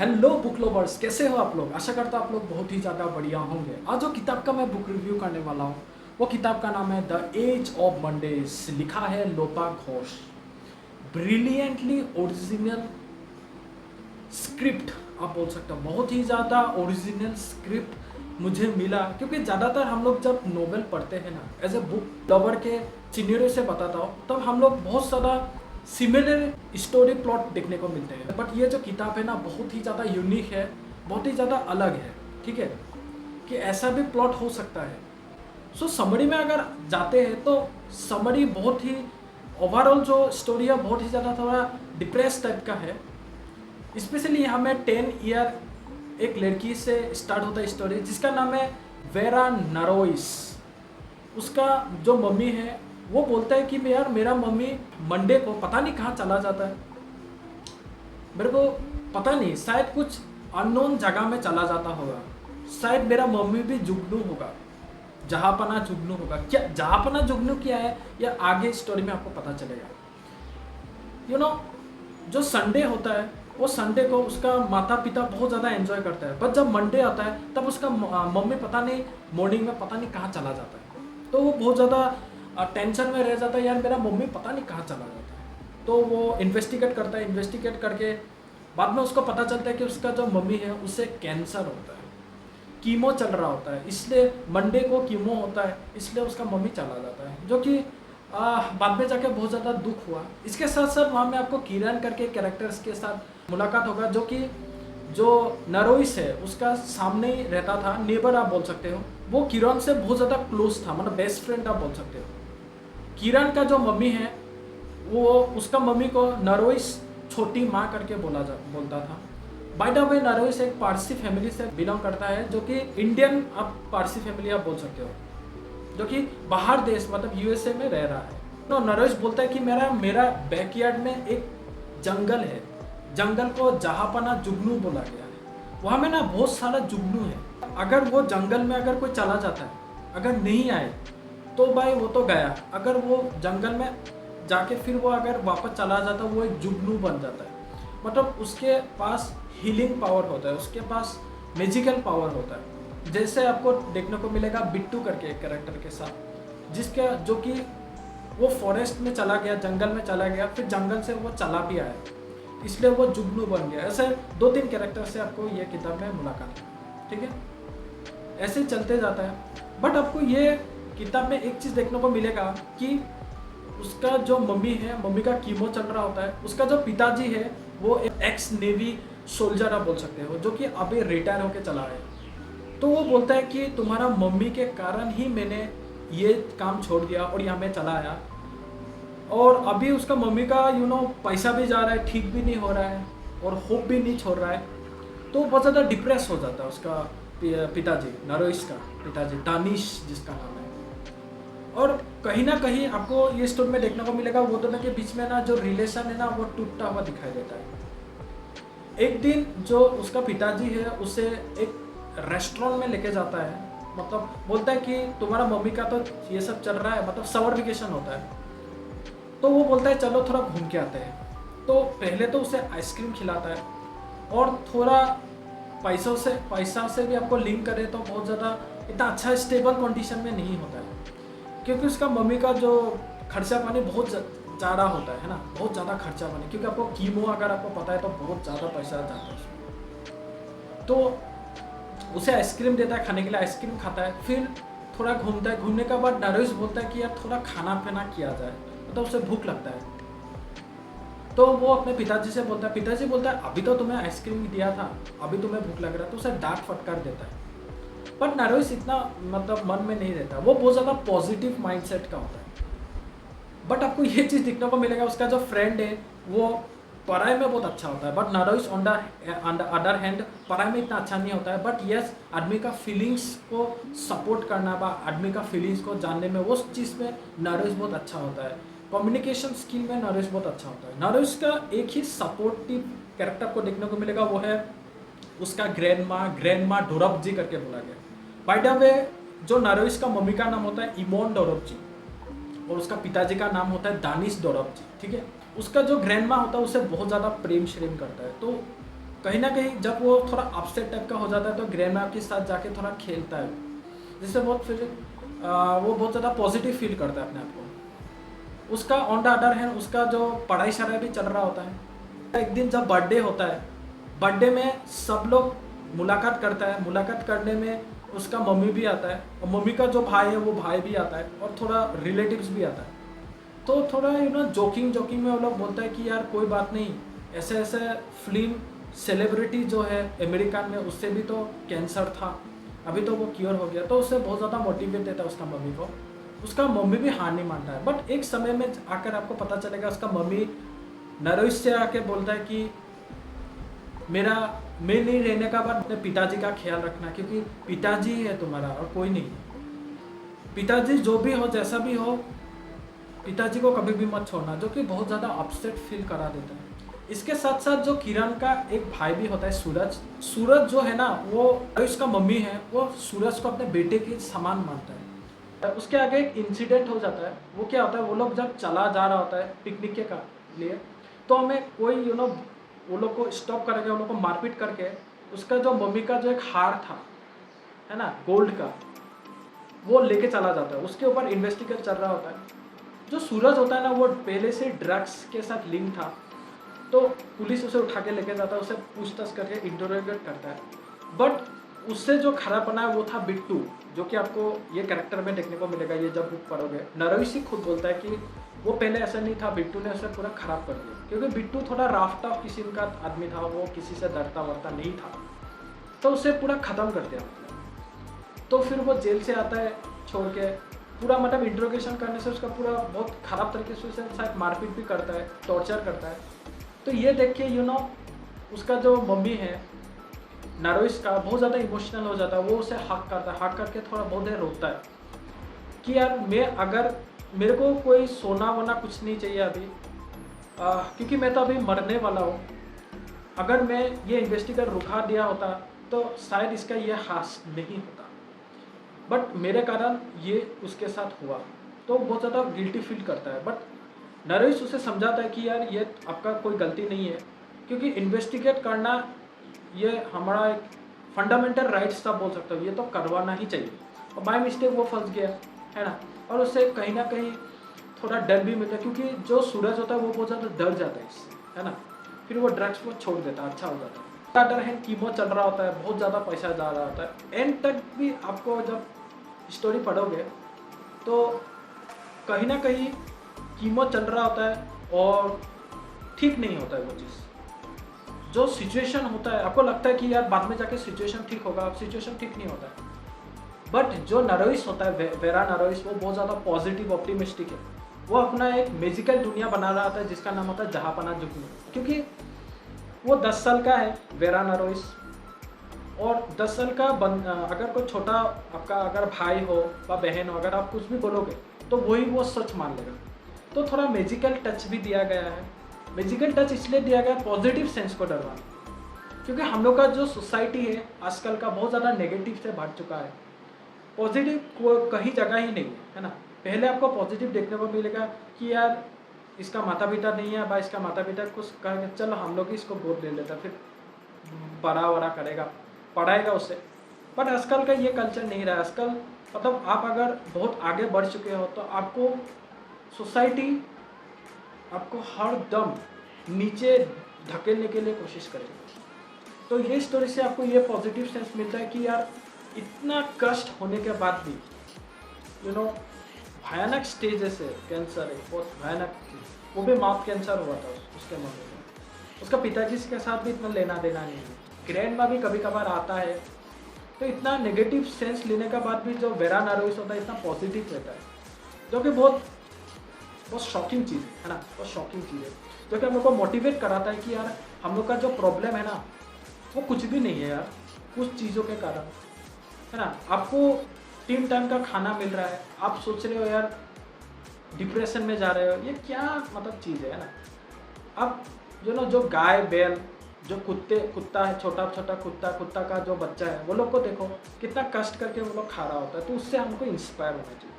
Hello book lovers, कैसे हो आप लोग। आशा करता हूँ आप लोग बहुत ही ज़्यादा बढ़िया होंगे। आज जो किताब का मैं बुक रिव्यू करने वाला हूँ वो किताब का नाम है द एज ऑफ मंडेज। लिखा है लोपा घोष। ब्रिलियंटली ओरिजिनल स्क्रिप्ट आप बोल सकते हो, बहुत ही ज़्यादा ओरिजिनल स्क्रिप्ट मुझे मिला। क्योंकि ज़्यादातर हम लोग जब नोवेल पढ़ते हैं ना, एज ए बुक लवर के सिनेरियो से बताता हूँ, तब हम लोग बहुत ज़्यादा सिमिलर स्टोरी प्लॉट देखने को मिलते हैं। बट ये जो किताब है ना, बहुत ही ज़्यादा यूनिक है, बहुत ही ज़्यादा अलग है। ठीक है, कि ऐसा भी प्लॉट हो सकता है। सो समरी में अगर जाते हैं तो समरी बहुत ही ओवरऑल जो स्टोरी है बहुत ही ज़्यादा थोड़ा डिप्रेस टाइप का है। स्पेशली यहाँ में 10 ईयर एक लड़की से स्टार्ट होता है स्टोरी, जिसका नाम है वेरा नरोइस। उसका जो मम्मी है वो बोलता है कि यार मेरा मम्मी मंडे को पता नहीं कहाँ चला जाता है, मेरे को पता नहीं, शायद कुछ अननोन जगह में चला जाता होगा। शायद मेरा मम्मी भी जुगनू होगा, जहापना जुगनू होगा। क्या जहापना जुगनू क्या है या आगे स्टोरी में आपको पता चलेगा। जो संडे होता है वो संडे को उसका माता पिता बहुत ज़्यादा एंजॉय करता है, बट जब मंडे आता है तब उसका मम्मी पता नहीं मॉर्निंग में पता नहीं कहाँ चला जाता है। तो वो बहुत ज़्यादा टेंशन में रह जाता है, यार मेरा मम्मी पता नहीं कहाँ चला जाता है। तो वो इन्वेस्टिगेट करता है, इन्वेस्टिगेट करके बाद में उसको पता चलता है कि उसका जो मम्मी है उसे कैंसर होता है, कीमो चल रहा होता है, इसलिए मंडे को कीमो होता है, इसलिए उसका मम्मी चला जाता है। जो कि बाद में जाके बहुत ज़्यादा दुख हुआ। इसके साथ साथ वहाँ में आपको किरण करके कैरेक्टर्स के साथ मुलाकात होगा, जो कि जो नरोइस है उसका सामने ही रहता था, नेबर आप बोल सकते हो। वो किरण से बहुत ज़्यादा क्लोज था, मतलब बेस्ट फ्रेंड आप बोल सकते हो। किरण का जो मम्मी है वो उसका मम्मी को नरोइस छोटी माँ करके बोलता था। बाय द वे नरोइस एक पारसी फैमिली से बिलोंग करता है, जो कि इंडियन आप पारसी फैमिली आप बोल सकते हो, जो कि बाहर देश मतलब यूएसए में रह रहा है। तो नरोइस बोलता है कि मेरा बैकयार्ड में एक जंगल है, जंगल को जहापना जुगनू बोला गया है। वहाँ में ना बहुत सारा जुगनू है। अगर वो जंगल में अगर कोई चला जाता है, अगर नहीं आए तो भाई वो तो गया। अगर वो जंगल में जाके फिर वो अगर वापस चला जाता है वो एक जुगनू बन जाता है। मतलब उसके पास हीलिंग पावर होता है, उसके पास मैजिकल पावर होता है। जैसे आपको देखने को मिलेगा बिट्टू करके एक कैरेक्टर के साथ, जिसका जो कि वो फॉरेस्ट में चला गया, जंगल में चला गया, फिर जंगल से वो चला भी आया, इसलिए वो जुगनू बन गया। ऐसे 2-3 कैरेक्टर से आपको ये किताब में मुलाकात है। ठीक है, ऐसे चलते जाता है। बट आपको ये किताब में एक चीज़ देखने को मिलेगा कि उसका जो मम्मी है, मम्मी का कीमो चल रहा होता है। उसका जो पिताजी है वो एक एक्स नेवी सोल्जर आप बोल सकते हो, जो कि अभी रिटायर होके चला है। तो वो बोलता है कि तुम्हारा मम्मी के कारण ही मैंने ये काम छोड़ दिया और यहाँ मैं चला आया। और अभी उसका मम्मी का पैसा भी जा रहा है, ठीक भी नहीं हो रहा है और होप भी नहीं छोड़ रहा है। तो बहुत ज़्यादा डिप्रेस हो जाता है उसका पिताजी, नरोइस का पिताजी, दानिश जिसका नाम है। और कहीं ना कहीं आपको ये स्टोरी में देखने को मिलेगा वो दोनों के बीच में ना जो रिलेशन है ना वो टूटता हुआ दिखाई देता है। एक दिन जो उसका पिताजी है उसे एक रेस्टोरेंट में लेके जाता है, मतलब बोलता है कि तुम्हारा मम्मी का तो ये सब चल रहा है, मतलब समर वेकेशन होता है। तो वो बोलता है चलो थोड़ा घूम के आते हैं। तो पहले तो उसे आइसक्रीम खिलाता है और थोड़ा पैसा से भी आपको लिंक करे तो बहुत ज़्यादा इतना अच्छा स्टेबल कंडीशन में नहीं होता है, क्योंकि उसका मम्मी का जो खर्चा पानी बहुत ज़्यादा होता है ना, बहुत ज़्यादा खर्चा पानी। क्योंकि आपको कीमो अगर आपको पता है तो बहुत ज़्यादा पैसा जाता है उसमें। तो उसे आइसक्रीम देता है खाने के लिए, आइसक्रीम खाता है, फिर थोड़ा घूमता है। घूमने के बाद नरोइस बोलता है कि यार थोड़ा खाना पीना किया जाए, मतलब उसे भूख लगता है। तो वो अपने पिताजी से बोलता है, पिताजी बोलता है अभी तो तुम्हें आइसक्रीम दिया था, अभी तुम्हें भूख लग रहा है। तो उसे डांट फटकार देता है। बट नरोइस इतना मतलब मन में नहीं रहता, वो बहुत ज़्यादा पॉजिटिव माइंडसेट का होता है। बट आपको ये चीज़ देखने को मिलेगा, उसका जो फ्रेंड है वो पढ़ाई में बहुत अच्छा होता है, बट नरोइस ऑन द अदर हैंड पढ़ाई में इतना अच्छा नहीं होता है। बट यस, आदमी का फीलिंग्स को सपोर्ट करना बा आदमी का फीलिंग्स को जानने में वो चीज़ में नरोइस बहुत अच्छा होता है। कम्युनिकेशन स्किल में नरोइस बहुत अच्छा होता है। नरोइस का एक ही सपोर्टिव कैरेक्टर को देखने को मिलेगा, वो है उसका ग्रैंड माँ डोरब जी करके बोला गया। बाय द वे जो नरोइस का मम्मी का नाम होता है इमोन डोरब जी और उसका पिताजी का नाम होता है दानिश डोरब जी। ठीक है, उसका जो ग्रैंड माँ होता है उसे बहुत ज़्यादा प्रेम श्रेम करता है। तो कहीं ना कहीं जब वो थोड़ा अपसेट टाइप का हो जाता है तो ग्रैंडमा के साथ जाके थोड़ा खेलता है, जिससे बहुत फिर वो बहुत ज़्यादा पॉजिटिव फील करता है अपने आप को। उसका ऑन द अदर हैंड उसका जो पढ़ाई शढ़ाई भी चल रहा होता है। एक दिन जब बर्थडे होता है, बर्थडे में सब लोग मुलाकात करता है, मुलाकात करने में उसका मम्मी भी आता है और मम्मी का जो भाई है वो भाई भी आता है और थोड़ा रिलेटिव्स भी आता है। तो थोड़ा जोकिंग जोकिंग में वो लोग बोलता है कि यार कोई बात नहीं, ऐसे ऐसे फिल्म सेलिब्रिटी जो है अमेरिकन में उससे भी तो कैंसर था, अभी तो वो क्योर हो गया। तो उससे बहुत ज़्यादा मोटिवेट देता है उसका मम्मी को। उसका मम्मी भी हार नहीं मानता है, बट एक समय में आकर आपको पता चलेगा उसका मम्मी नरोइज से आके बोलता है कि मैं नहीं रहने का बाद अपने पिताजी का ख्याल रखना, क्योंकि पिताजी है तुम्हारा और कोई नहीं। पिताजी जो भी हो जैसा भी हो, पिताजी को कभी भी मत छोड़ना, जो कि बहुत ज़्यादा अपसेट फील करा देता है। इसके साथ साथ जो किरण का एक भाई भी होता है सूरज, सूरज जो है ना वो उसका मम्मी है, वो सूरज को अपने बेटे के समान मानता है। उसके आगे एक इंसिडेंट हो जाता है। वो क्या होता है, वो लोग जब चला जा रहा होता है पिकनिक के लिए, तो हमें कोई वो लोग को स्टॉप करके, वो लोग को मारपीट करके उसका जो मम्मी का जो एक हार था है ना गोल्ड का, वो लेके चला जाता है। उसके ऊपर इन्वेस्टिगेट चल रहा होता है। जो सूरज होता है ना वो पहले से ड्रग्स के साथ लिंक था, तो पुलिस उसे उठा के लेके जाता है, उसे पूछताछ करके इंटरोगेट करता है। बट उससे जो खराब बना है वो था बिट्टू, जो कि आपको ये कैरेक्टर में देखने को मिलेगा ये जब बुक पढ़ोगे। नरोइसी खुद बोलता है कि वो पहले ऐसा नहीं था, बिट्टू ने उसे पूरा खराब कर दिया, क्योंकि बिट्टू थोड़ा राफ्ट ऑफ किस्म का आदमी था, वो किसी से डरता वरता नहीं था, तो उसे पूरा ख़त्म कर दिया। तो फिर वो जेल से आता है छोड़ के, पूरा मतलब इंट्रोगेशन करने से उसका पूरा बहुत ख़राब तरीके से उसे शायद मारपीट भी करता है, टॉर्चर करता है। तो ये देख के उसका जो मम्मी है नरोइस का बहुत ज़्यादा इमोशनल हो जाता है। वो उसे हक करता है, हक करके थोड़ा बहुत देर रोता है कि यार मेरे को कोई सोना वोना कुछ नहीं चाहिए अभी, क्योंकि मैं तो अभी मरने वाला हूँ। अगर मैं ये इन्वेस्टिगेट रुका दिया होता तो शायद इसका ये हास नहीं होता, बट मेरे कारण ये उसके साथ हुआ। तो बहुत ज़्यादा गिल्टी फील करता है। बट नरेश उसे समझाता है कि यार ये आपका कोई गलती नहीं है, क्योंकि इन्वेस्टिगेट करना ये हमारा एक फंडामेंटल राइट्स था बोल सकता हूँ, ये तो करवाना ही चाहिए। और बाय मिस्टेक वो फंस गया है ना, और उससे कहीं ना कहीं थोड़ा डर भी मिलता है, क्योंकि जो सूरज होता है वो बहुत ज़्यादा डर जाता है इससे, है ना। फिर वो ड्रग्स को छोड़ देता है, अच्छा हो जाता है। डर है, कीमो चल रहा होता है, बहुत ज़्यादा पैसा जा रहा होता है। एंड तक भी आपको जब स्टोरी पढ़ोगे तो कहीं ना कहीं कीमो चल रहा होता है और ठीक नहीं होता है वो चीज़। जो सिचुएशन होता है आपको लगता है कि यार बाद में जाके सिचुएशन ठीक होगा, अब सिचुएशन ठीक नहीं होता है। बट जो नरोइस होता है वेरा नरोइस, वो बहुत ज़्यादा पॉजिटिव ऑप्टिमिस्टिक है। वो अपना एक मैजिकल दुनिया बना रहा था जिसका नाम होता है जहापना जुगनू, क्योंकि वो 10 साल का है वेरा नरोइस। और 10 साल का अगर कोई छोटा आपका अगर भाई हो या बहन हो, अगर आप कुछ भी बोलोगे तो वही वो सच मान लेगा। तो थोड़ा मैजिकल टच भी दिया गया है। मैजिकल टच इसलिए दिया गया पॉजिटिव सेंस को डरवाना, क्योंकि हम लोग का जो सोसाइटी है आजकल का बहुत ज़्यादा नेगेटिव से भर चुका है। पॉजिटिव कहीं जगह ही नहीं है ना। पहले आपको पॉजिटिव देखने को मिलेगा कि यार इसका माता पिता नहीं है, भाई इसका माता पिता कुछ कहेंगे चलो हम लोग इसको गोद ले लेता, फिर बड़ा वड़ा करेगा, पढ़ाएगा उससे। बट आजकल का ये कल्चर नहीं रहा। आजकल मतलब आप अगर बहुत आगे बढ़ चुके हो तो आपको सोसाइटी आपको हर दम नीचे धकेलने के लिए कोशिश करेगी। तो ये स्टोरी से आपको ये पॉजिटिव सेंस मिलता है कि यार इतना कष्ट होने के बाद भी भयानक स्टेज से कैंसर है, बहुत भयानक चीज़, वो भी माउथ कैंसर हुआ था उसके मम्मी में। उसका पिताजी के साथ भी इतना लेना देना नहीं है, ग्रैंड माँ भी कभी कभार आता है। तो इतना नेगेटिव सेंस लेने के बाद भी जो वेरा नरोइस होता है इतना पॉजिटिव रहता है, जो कि बहुत शॉकिंग चीज़ है ना, बहुत शॉकिंग चीज़ है, जो कि हम लोग को मोटिवेट कराता है कि यार हम लोग का जो प्रॉब्लम है ना वो कुछ भी नहीं है यार, कुछ चीज़ों के कारण है ना। आपको 3 टाइम का खाना मिल रहा है, आप सोच रहे हो यार डिप्रेशन में जा रहे हो, ये क्या मतलब चीज़ है ना। आप जो गाय बैल जो कुत्ता है, छोटा छोटा कुत्ता का जो बच्चा है, वो लोग को देखो कितना कष्ट करके वो लोग खा रहा होता है, तो उससे हमको इंस्पायर होना चाहिए।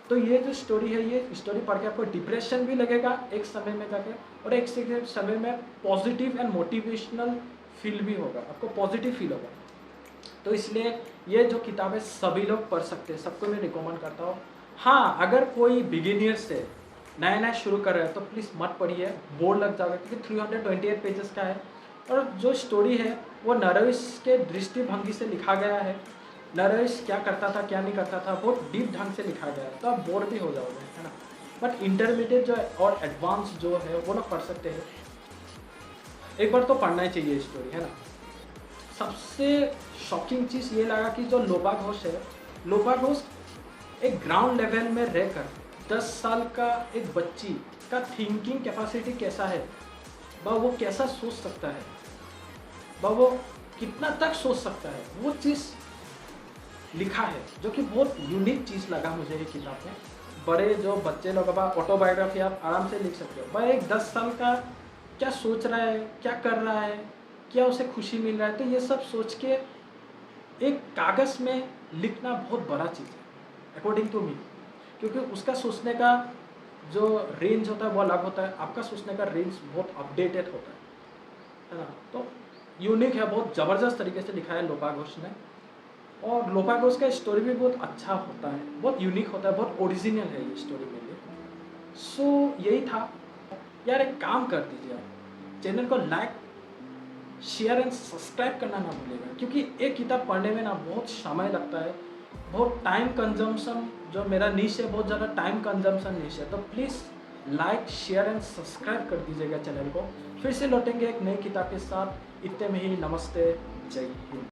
तो ये जो स्टोरी है, ये स्टोरी पढ़ के आपको डिप्रेशन भी लगेगा एक समय में जाके, और एक समय में पॉजिटिव एंड मोटिवेशनल फील भी होगा, आपको पॉजिटिव फील होगा। तो इसलिए ये जो किताबें सभी लोग पढ़ सकते हैं, सबको मैं रिकमेंड करता हूँ। हाँ, अगर कोई बिगिनियर से नया नया शुरू कर रहे हैं तो प्लीज़ मत पढ़िए, बोर लग जाएगा, क्योंकि 328 पेजेस का है। और जो स्टोरी है वो नरेश के दृष्टिभंगी से लिखा गया है। नरेश क्या करता था क्या नहीं करता था, बहुत डीप ढंग से लिखा गया है, तो आप बोर भी हो जाओगे, है ना। बट इंटरमीडिएट जो है और एडवांस जो है वो लोग पढ़ सकते हैं। एक बार तो पढ़ना ही चाहिए स्टोरी, है ना। सबसे शॉकिंग चीज़ ये लगा कि जो लोबा घोष है, लोबा घोष एक ग्राउंड लेवल में रहकर 10 साल का एक बच्ची का थिंकिंग कैपेसिटी कैसा है, वह वो कैसा सोच सकता है, वह वो कितना तक सोच सकता है, वो चीज़ लिखा है, जो कि बहुत यूनिक चीज़ लगा मुझे ये किताब में। बड़े जो बच्चे लोग, अब ऑटोबायोग्राफी आप आराम से लिख सकते हो, वह एक 10 साल का क्या सोच रहा है, क्या कर रहा है, क्या उसे खुशी मिल रहा है, तो ये सब सोच के एक कागज़ में लिखना बहुत बड़ा चीज़ है अकॉर्डिंग टू मी, क्योंकि उसका सोचने का जो रेंज होता है वो अलग होता है, आपका सोचने का रेंज बहुत अपडेटेड होता है ना। तो यूनिक है, बहुत ज़बरदस्त तरीके से लिखा है लोबा घोष ने। और लोबा घोष का स्टोरी भी बहुत अच्छा होता है, बहुत यूनिक होता है, बहुत ओरिजिनल है ये स्टोरी मेरे लिए। सो यही था यार, एक काम कर दीजिए आप, चैनल को लाइक शेयर एंड सब्सक्राइब करना ना भूलिएगा, क्योंकि एक किताब पढ़ने में ना बहुत समय लगता है, बहुत टाइम कंजम्पशन, जो मेरा निश है बहुत ज़्यादा टाइम कंजम्पशन निश है। तो please like share and subscribe कर दीजिएगा चैनल को। फिर से लौटेंगे एक नई किताब के साथ, इतने में ही, नमस्ते, जय हिंद।